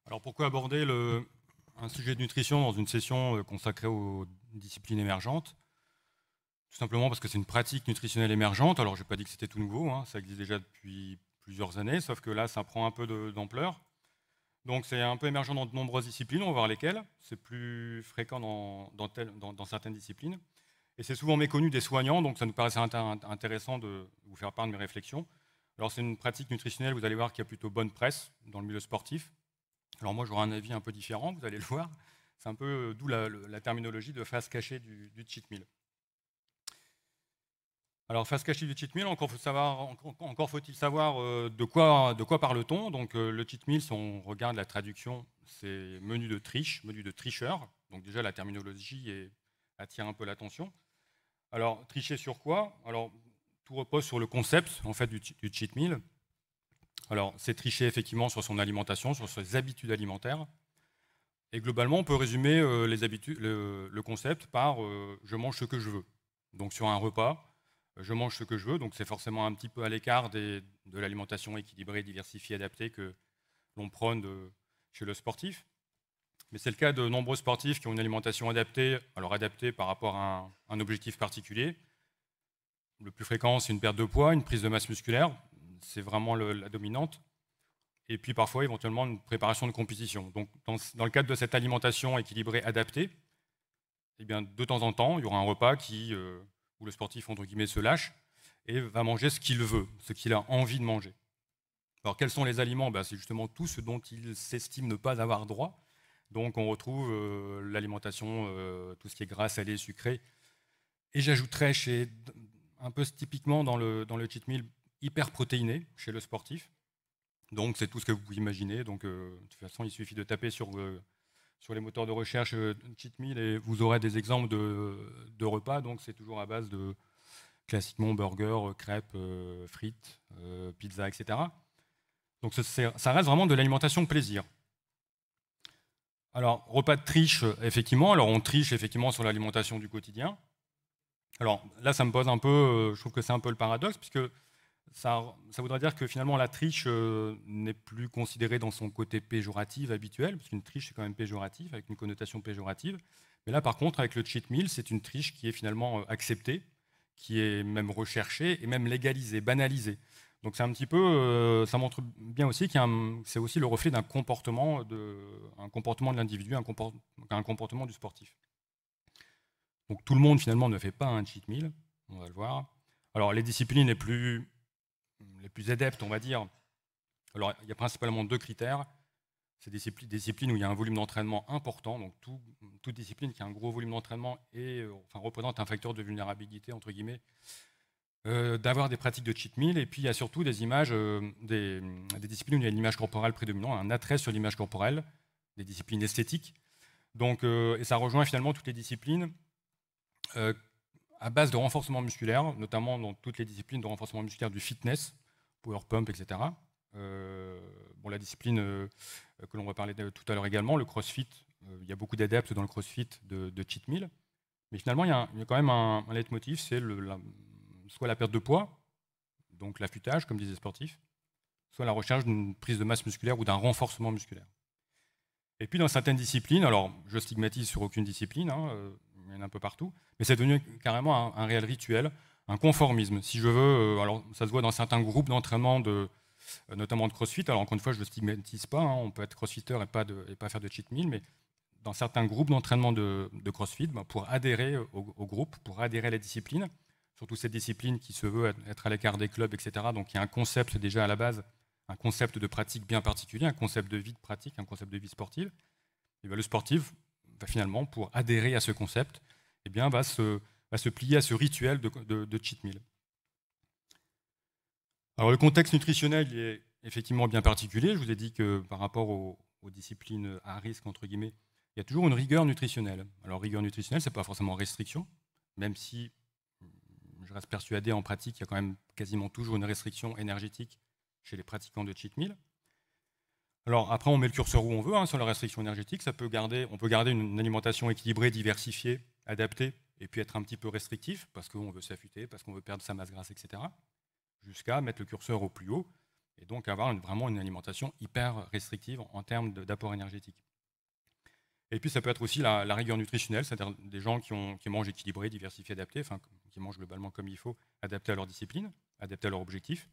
Alors pourquoi aborder un sujet de nutrition dans une session consacrée aux disciplines émergentes? Tout simplement parce que c'est une pratique nutritionnelle émergente. Alors je n'ai pas dit que c'était tout nouveau, hein, ça existe déjà depuis plusieurs années, sauf que là ça prend un peu d'ampleur. Donc c'est un peu émergent dans de nombreuses disciplines, on va voir lesquelles. C'est plus fréquent dans certaines disciplines. Et c'est souvent méconnu des soignants, donc ça nous paraissait intéressant de vous faire part de mes réflexions. Alors c'est une pratique nutritionnelle, vous allez voir, qui a plutôt bonne presse dans le milieu sportif. Alors moi j'aurai un avis un peu différent, vous allez le voir. C'est un peu d'où la terminologie de face cachée du cheat meal. Alors face cachée du cheat meal, encore faut-il savoir de quoi parle-t-on. Donc le cheat meal, si on regarde la traduction, c'est menu de triche, menu de tricheur. Donc déjà la terminologie attire un peu l'attention. Alors tricher sur quoi? Alors tout repose sur le concept en fait du cheat meal. Alors, c'est tricher effectivement sur son alimentation, sur ses habitudes alimentaires. Et globalement, on peut résumer le concept par je mange ce que je veux. Donc, sur un repas, je mange ce que je veux. Donc, c'est forcément un petit peu à l'écart de l'alimentation équilibrée, diversifiée, adaptée que l'on prône chez le sportif. Mais c'est le cas de nombreux sportifs qui ont une alimentation adaptée, alors adaptée par rapport à un objectif particulier. Le plus fréquent, c'est une perte de poids, une prise de masse musculaire. C'est vraiment la dominante. Et puis parfois, éventuellement, une préparation de compétition. Donc, dans le cadre de cette alimentation équilibrée, adaptée, eh bien, de temps en temps, il y aura un repas où le sportif, entre guillemets, se lâche et va manger ce qu'il veut, ce qu'il a envie de manger. Alors, quels sont les aliments? C'est justement tout ce dont il s'estime ne pas avoir droit. Donc, on retrouve l'alimentation, tout ce qui est gras, salé, sucré. Et j'ajouterais un peu typiquement dans le cheat meal, hyper protéiné chez le sportif. Donc c'est tout ce que vous pouvez imaginer. Donc de toute façon, il suffit de taper sur les moteurs de recherche cheat meal et vous aurez des exemples de repas. Donc c'est toujours à base de classiquement burgers, crêpes, frites, pizza, etc. Donc ça reste vraiment de l'alimentation plaisir. Alors repas de triche, effectivement. Alors on triche effectivement sur l'alimentation du quotidien. Alors là, ça me pose un peu, je trouve que c'est un peu le paradoxe, puisque ça voudrait dire que finalement la triche n'est plus considérée dans son côté péjoratif habituel, parce qu'une triche c'est quand même péjoratif, avec une connotation péjorative. Mais là par contre, avec le cheat meal, c'est une triche qui est finalement acceptée, qui est même recherchée et même légalisée, banalisée. Donc c'est un petit peu, ça montre bien aussi que c'est aussi le reflet d'un comportement de l'individu, un comportement du sportif. Donc tout le monde finalement ne fait pas un cheat meal, on va le voir. Alors les disciplines les plus adeptes, on va dire, alors il y a principalement deux critères. C'est des disciplines où il y a un volume d'entraînement important, donc toute discipline qui a un gros volume d'entraînement représente un facteur de vulnérabilité, entre guillemets, d'avoir des pratiques de cheat meal. Et puis il y a surtout des images, des disciplines où il y a une image corporelle prédominante, un attrait sur l'image corporelle, des disciplines esthétiques. Donc, et ça rejoint finalement toutes les disciplines à base de renforcement musculaire, notamment dans toutes les disciplines de renforcement musculaire du fitness, power pump, etc. La discipline que l'on va parler tout à l'heure également, le crossfit, il y a beaucoup d'adeptes dans le crossfit de cheat meal, mais finalement il y a quand même un leitmotiv, c'est soit la perte de poids, donc l'affûtage comme disaient les sportifs, soit la recherche d'une prise de masse musculaire ou d'un renforcement musculaire. Et puis dans certaines disciplines, alors je stigmatise sur aucune discipline, il y en a un peu partout, mais c'est devenu carrément un réel rituel, un conformisme. Si je veux, alors ça se voit dans certains groupes d'entraînement, notamment de crossfit. Alors encore une fois, je ne stigmatise pas, on peut être crossfitter et pas faire de cheat meal, mais dans certains groupes d'entraînement de crossfit, pour adhérer au groupe, pour adhérer à la discipline, surtout cette discipline qui se veut être à l'écart des clubs, etc. Donc il y a un concept déjà à la base, un concept de pratique bien particulier, un concept de vie de pratique, un concept de vie sportive. Et le sportif va finalement, pour adhérer à ce concept, va se plier à ce rituel de cheat meal. Alors le contexte nutritionnel il est effectivement bien particulier. Je vous ai dit que par rapport aux disciplines à risque, entre guillemets, il y a toujours une rigueur nutritionnelle. Alors rigueur nutritionnelle, ce n'est pas forcément restriction, même si je reste persuadé en pratique, il y a quand même quasiment toujours une restriction énergétique chez les pratiquants de cheat meal. Alors après, on met le curseur où on veut sur la restriction énergétique. On peut garder une alimentation équilibrée, diversifiée, adaptée et puis être un petit peu restrictif, parce qu'on veut s'affûter, parce qu'on veut perdre sa masse grasse, etc., jusqu'à mettre le curseur au plus haut, et donc avoir vraiment une alimentation hyper restrictive en termes d'apport énergétique. Et puis ça peut être aussi la rigueur nutritionnelle, c'est-à-dire des gens qui mangent équilibré, diversifié, adapté, enfin qui mangent globalement comme il faut, adapté à leur discipline, adapté à leur objectif,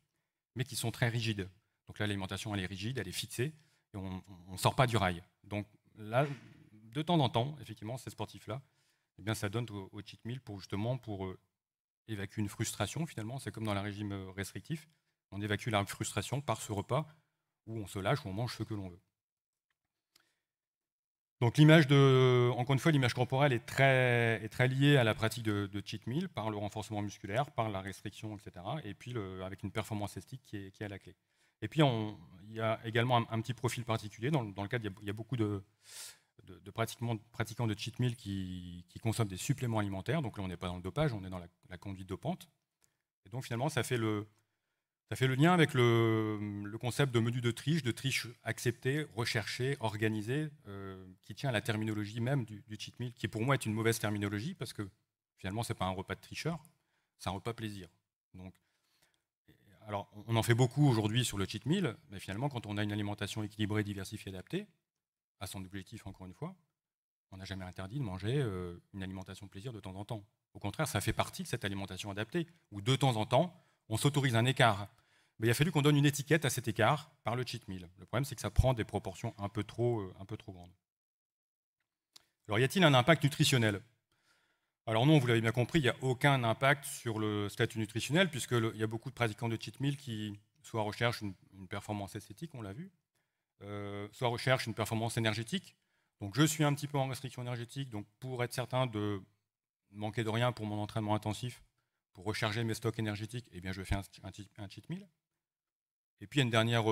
mais qui sont très rigides. Donc là, l'alimentation, elle est rigide, elle est fixée, et on ne sort pas du rail. Donc là, de temps en temps, effectivement, ces sportifs-là, eh bien, ça donne au cheat meal pour justement évacuer une frustration, finalement. C'est comme dans le régime restrictif. On évacue la frustration par ce repas où on se lâche, où on mange ce que l'on veut. Donc encore une fois, l'image corporelle est très liée à la pratique de cheat meal par le renforcement musculaire, par la restriction, etc. Et puis avec une performance esthétique qui est à la clé. Et puis il y a également un petit profil particulier dans lequel il y a beaucoup de pratiquants de cheat meal qui consomment des suppléments alimentaires. Donc là, on n'est pas dans le dopage, on est dans la conduite dopante. Et donc finalement, ça fait le lien avec le concept de menu de triche acceptée, recherchée, organisée, qui tient à la terminologie même du cheat meal, qui pour moi est une mauvaise terminologie, parce que finalement, ce n'est pas un repas de tricheur, c'est un repas plaisir. Donc, alors, on en fait beaucoup aujourd'hui sur le cheat meal, mais finalement, quand on a une alimentation équilibrée, diversifiée, adaptée, à son objectif, encore une fois, on n'a jamais interdit de manger une alimentation plaisir de temps en temps. Au contraire, ça fait partie de cette alimentation adaptée, où de temps en temps, on s'autorise un écart. Mais il a fallu qu'on donne une étiquette à cet écart par le cheat meal. Le problème, c'est que ça prend des proportions un peu trop grandes. Alors, y a-t-il un impact nutritionnel? Alors non, vous l'avez bien compris, il n'y a aucun impact sur le statut nutritionnel, puisqu'il y a beaucoup de pratiquants de cheat meal qui soit recherchent une performance esthétique, on l'a vu, soit recherchent une performance énergétique. Donc je suis un petit peu en restriction énergétique, donc pour être certain de manquer de rien pour mon entraînement intensif, pour recharger mes stocks énergétiques, eh bien je fais un cheat meal. Et puis il y a une dernière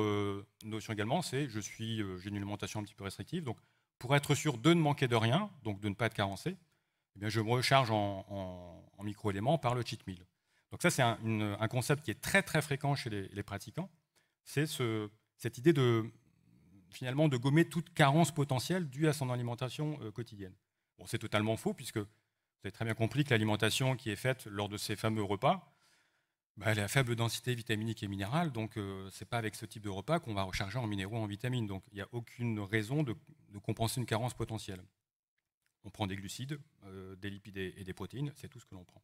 notion également, c'est j'ai une alimentation un petit peu restrictive, donc pour être sûr de ne manquer de rien, donc de ne pas être carencé, eh bien je me recharge en microéléments par le cheat meal. Donc ça c'est un concept qui est très très fréquent chez les pratiquants, c'est cette idée finalement de gommer toute carence potentielle due à son alimentation quotidienne. Bon, c'est totalement faux, puisque vous avez très bien compris que l'alimentation qui est faite lors de ces fameux repas, elle est à faible densité vitaminique et minérale, donc ce n'est pas avec ce type de repas qu'on va recharger en minéraux, en vitamines. Donc il n'y a aucune raison de compenser une carence potentielle. On prend des glucides, des lipides et des protéines, c'est tout ce que l'on prend.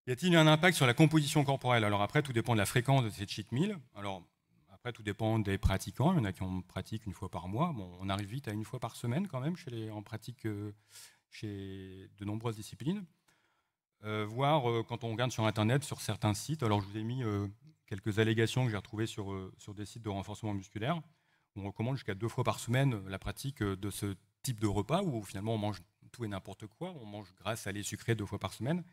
Y a-t-il un impact sur la composition corporelle? Alors après, tout dépend de la fréquence de ces cheat meals. Alors après, tout dépend des pratiquants. Il y en a qui en pratiquent une fois par mois. Bon, on arrive vite à une fois par semaine quand même en pratique chez de nombreuses disciplines. Voire quand on regarde sur Internet, sur certains sites, alors je vous ai mis quelques allégations que j'ai retrouvées sur des sites de renforcement musculaire. On recommande jusqu'à 2 fois par semaine la pratique de ce type de repas où finalement on mange tout et n'importe quoi. On mange gras, salé, sucré 2 fois par semaine.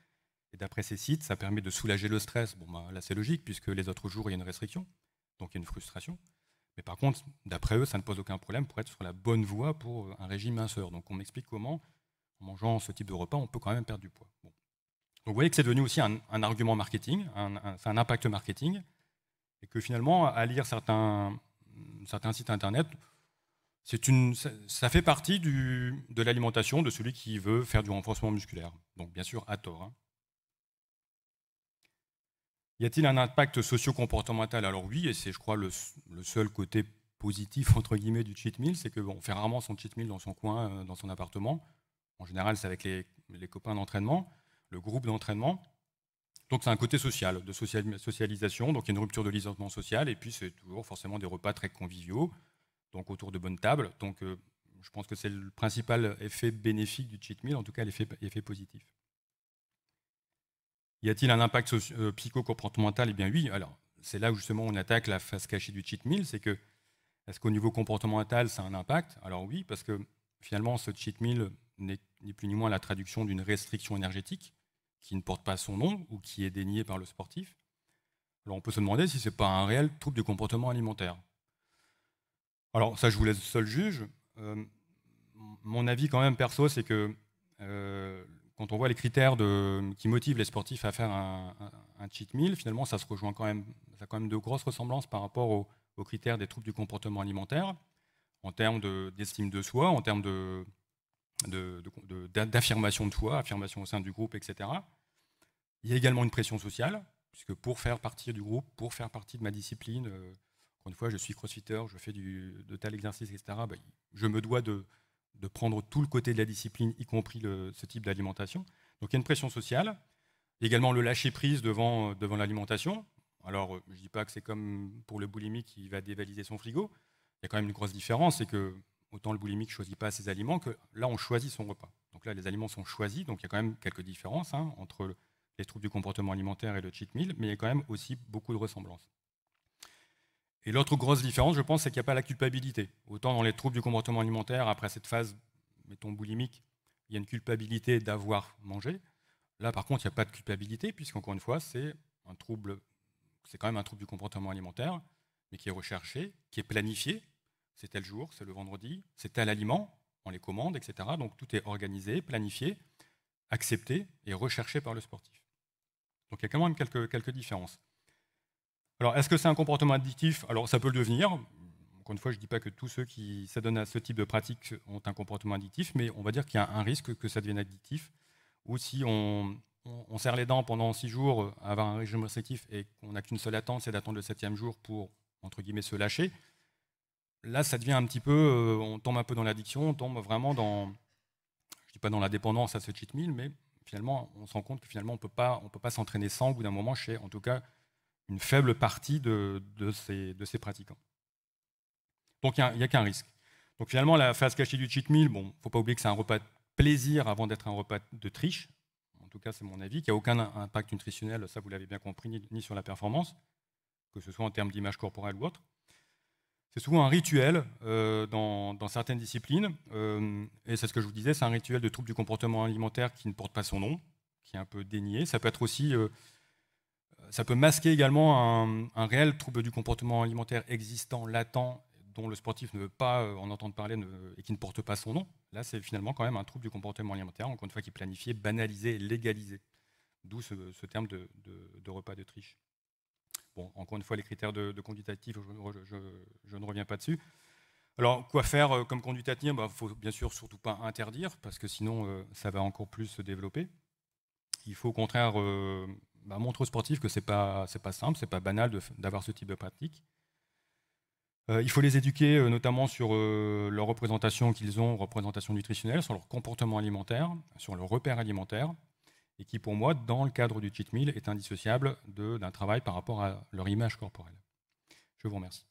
Et d'après ces sites, ça permet de soulager le stress. Bon, là, c'est logique, puisque les autres jours, il y a une restriction, donc il y a une frustration. Mais par contre, d'après eux, ça ne pose aucun problème pour être sur la bonne voie pour un régime minceur. Donc on m'explique comment, en mangeant ce type de repas, on peut quand même perdre du poids. Bon. Donc vous voyez que c'est devenu aussi un argument marketing, c'est un impact marketing, et que finalement, à lire certains sites Internet, ça fait partie de l'alimentation de celui qui veut faire du renforcement musculaire. Donc bien sûr, à tort. Y a-t-il un impact socio-comportemental? Alors oui, et c'est, je crois, le seul côté positif, entre guillemets, du cheat meal, c'est qu'on fait rarement son cheat meal dans son coin, dans son appartement. En général, c'est avec les copains d'entraînement, le groupe d'entraînement. Donc c'est un côté social, de socialisation, donc il y a une rupture de l'isolement social, et puis c'est toujours forcément des repas très conviviaux, donc autour de bonnes tables. Donc je pense que c'est le principal effet bénéfique du cheat meal, en tout cas l'effet positif. Y a-t-il un impact psycho-comportemental? Eh bien oui, alors c'est là où justement on attaque la face cachée du cheat meal, c'est que est-ce qu'au niveau comportemental ça a un impact? Alors oui, parce que finalement ce cheat meal n'est ni plus ni moins la traduction d'une restriction énergétique qui ne porte pas son nom ou qui est déniée par le sportif. Alors on peut se demander si ce n'est pas un réel trouble du comportement alimentaire. Alors ça je vous laisse seul juge. Mon avis quand même perso, c'est que quand on voit les critères qui motivent les sportifs à faire un cheat meal, finalement, ça se rejoint quand même, ça a quand même de grosses ressemblances par rapport aux critères des troubles du comportement alimentaire, en termes d'estime de soi, en termes d'affirmation de soi, affirmation au sein du groupe, etc. Il y a également une pression sociale, puisque pour faire partie du groupe, pour faire partie de ma discipline, encore une fois, je suis crossfitter, je fais de tel exercice, etc., je me dois de prendre tout le côté de la discipline, y compris ce type d'alimentation. Donc il y a une pression sociale. Il y a également le lâcher-prise devant l'alimentation. Alors, je ne dis pas que c'est comme pour le boulimique qui va dévaliser son frigo. Il y a quand même une grosse différence, c'est que autant le boulimique ne choisit pas ses aliments, que là, on choisit son repas. Donc là, les aliments sont choisis, donc il y a quand même quelques différences entre les troubles du comportement alimentaire et le cheat meal, mais il y a quand même aussi beaucoup de ressemblances. Et l'autre grosse différence, je pense, c'est qu'il n'y a pas la culpabilité. Autant dans les troubles du comportement alimentaire, après cette phase, mettons boulimique, il y a une culpabilité d'avoir mangé. Là, par contre, il n'y a pas de culpabilité, puisqu'encore une fois, c'est quand même un trouble du comportement alimentaire, mais qui est recherché, qui est planifié. C'est tel jour, c'est le vendredi, c'est tel aliment, on les commande, etc. Donc tout est organisé, planifié, accepté et recherché par le sportif. Donc il y a quand même quelques différences. Alors, est-ce que c'est un comportement addictif? Alors, ça peut le devenir. Encore une fois, je ne dis pas que tous ceux qui s'adonnent à ce type de pratique ont un comportement addictif, mais on va dire qu'il y a un risque que ça devienne addictif. Ou si on serre les dents pendant 6 jours à avoir un régime restrictif et qu'on n'a qu'une seule attente, c'est d'attendre le 7e jour pour, entre guillemets, se lâcher. Là, ça devient un petit peu, on tombe un peu dans l'addiction, on tombe vraiment dans, je ne dis pas dans la dépendance à ce cheat meal, mais finalement, on se rend compte que finalement, on ne peut pas s'entraîner sans au bout d'un moment chez, en tout cas, une faible partie de ces pratiquants. Donc il n'y a qu'un risque. Donc finalement, la phase cachée du cheat meal, bon, il ne faut pas oublier que c'est un repas de plaisir avant d'être un repas de triche. En tout cas, c'est mon avis, qui n'a aucun impact nutritionnel, ça vous l'avez bien compris, ni sur la performance, que ce soit en termes d'image corporelle ou autre. C'est souvent un rituel dans certaines disciplines, et c'est ce que je vous disais, c'est un rituel de trouble du comportement alimentaire qui ne porte pas son nom, qui est un peu dénié. Ça peut être aussi... ça peut masquer également un réel trouble du comportement alimentaire existant, latent, dont le sportif ne veut pas en entendre parler et qui ne porte pas son nom. Là, c'est finalement quand même un trouble du comportement alimentaire, encore une fois, qui est planifié, banalisé, légalisé. D'où ce terme de repas de triche. Bon, encore une fois, les critères de conduite active, je ne reviens pas dessus. Alors, quoi faire comme conduite à tenir? Il ne faut bien sûr surtout pas interdire, parce que sinon, ça va encore plus se développer. Il faut au contraire... montre aux sportifs que ce n'est pas simple, ce n'est pas banal d'avoir ce type de pratique. Il faut les éduquer notamment sur leur représentation qu'ils ont, représentation nutritionnelle, sur leur comportement alimentaire, sur leur repère alimentaire, et qui pour moi, dans le cadre du cheat meal, est indissociable d'un travail par rapport à leur image corporelle. Je vous remercie.